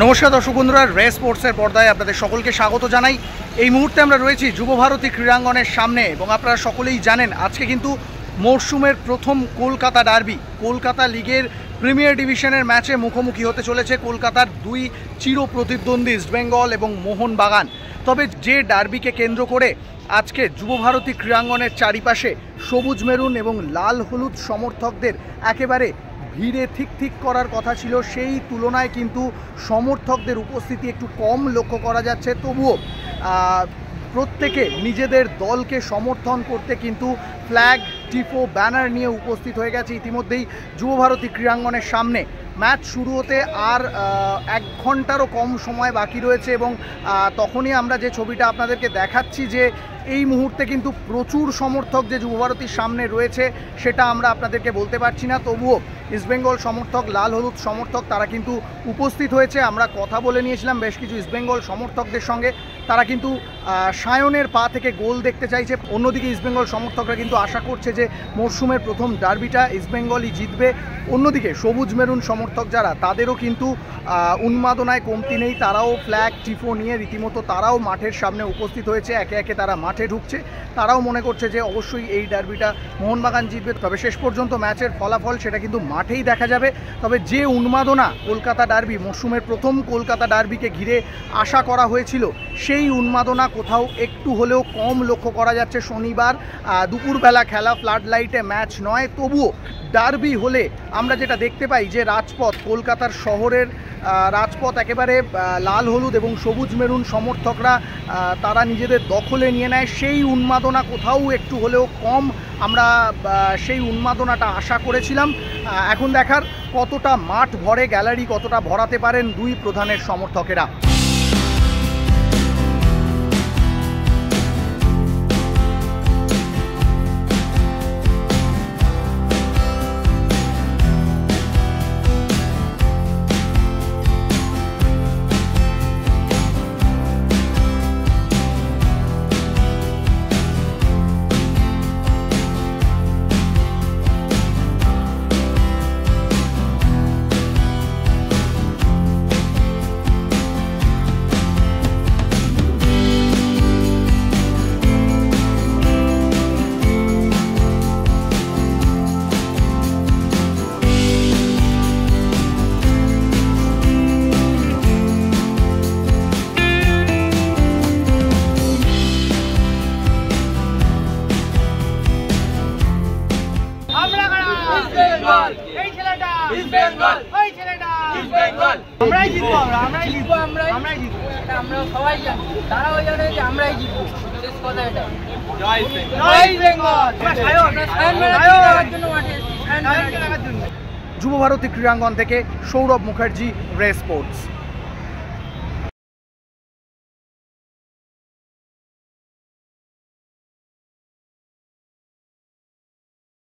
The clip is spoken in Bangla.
নমস্কার দর্শক বন্ধুরা, রেস স্পোর্টসের পর্দায় আপনাদের সকলকে স্বাগত জানাই। এই মুহূর্তে আমরা রয়েছি যুবভারতী ক্রীড়াঙ্গনের সামনে এবং আপনারা সকলেই জানেন আজকে কিন্তু মরশুমের প্রথম কলকাতা ডার্বি, কলকাতা লিগের প্রিমিয়ার ডিভিশনের ম্যাচে মুখোমুখি হতে চলেছে কলকাতার দুই চির প্রতিদ্বন্দ্বী ইস্টবেঙ্গল এবং মোহনবাগান। তবে যে ডার্বিকে কেন্দ্র করে আজকে যুবভারতী ক্রীড়াঙ্গনের চারিপাশে সবুজ মেরুন এবং লাল হলুদ সমর্থকদের একেবারে ভিড়ে ঠিক করার কথা ছিল, সেই তুলনায় কিন্তু সমর্থকদের উপস্থিতি একটু কম লক্ষ্য করা যাচ্ছে। তবুও প্রত্যেকে নিজেদের দলকে সমর্থন করতে কিন্তু ফ্ল্যাগ, টিফো, ব্যানার নিয়ে উপস্থিত হয়ে গেছে ইতিমধ্যেই যুবভারতী ক্রীড়াঙ্গনের সামনে। ম্যাচ শুরু হতে আর 1 ঘন্টারও কম সময় বাকি রয়েছে এবং তখনই আমরা যে ছবিটা আপনাদেরকে দেখাচ্ছি যে এই মুহূর্তে কিন্তু প্রচুর সমর্থক যে যুবভারতীর সামনে রয়েছে সেটা আমরা আপনাদেরকে বলতে পারছি না। তবুও ইস্টবেঙ্গল সমর্থক, লাল হলুদ সমর্থক তারা কিন্তু উপস্থিত হয়েছে। আমরা কথা বলে নিয়েছিলাম বেশ কিছু ইস্টবেঙ্গল সমর্থকদের সঙ্গে, তারা কিন্তু সায়নের পা থেকে গোল দেখতে চাইছে। অন্যদিকে ইস্টবেঙ্গল সমর্থকরা কিন্তু আশা করছে যে মরশুমের প্রথম ডার্বিটা ইস্টবেঙ্গলই জিতবে। অন্যদিকে সবুজ মেরুন সমর্থক যারা, তাদেরও কিন্তু উন্মাদনায় কমতি নেই, তারাও ফ্ল্যাগ, টিফো নিয়ে রীতিমতো তারাও মাঠের সামনে উপস্থিত হয়েছে। একে একে তারা মাঠে ঢুকছে, তারাও মনে করছে যে অবশ্যই এই ডার্বিটা মোহনবাগান জিতবে। তবে শেষ পর্যন্ত ম্যাচের ফলাফল সেটা কিন্তু মাঠেই দেখা যাবে। তবে যে উন্মাদনা কলকাতা ডার্বি, মরশুমের প্রথম কলকাতা ডার্বিকে ঘিরে আশা করা হয়েছিল, সেই উন্মাদনা কোথাও একটু হলেও কম লক্ষ্য করা যাচ্ছে। শনিবার দুপুরবেলা খেলা, ফ্লাড লাইটে ম্যাচ নয়, তবুও ডার্বি হলে আমরা যেটা দেখতে পাই যে রাজপথ, কলকাতার শহরের রাজপথ একেবারে লাল হলুদ এবং সবুজ মেরুন সমর্থকরা তারা নিজেদের দখলে নিয়ে নেয়। সেই উন্মাদনা কোথাও একটু হলেও কম, আমরা সেই উন্মাদনাটা আশা করেছিলাম। এখন দেখার কতটা মাঠ ভরে, গ্যালারি কতটা ভরাতে পারেন দুই প্রধানের সমর্থকেরা। যুবভারতী ক্রীড়াঙ্গন থেকে সৌরভ মুখার্জি, রেস স্পোর্টস।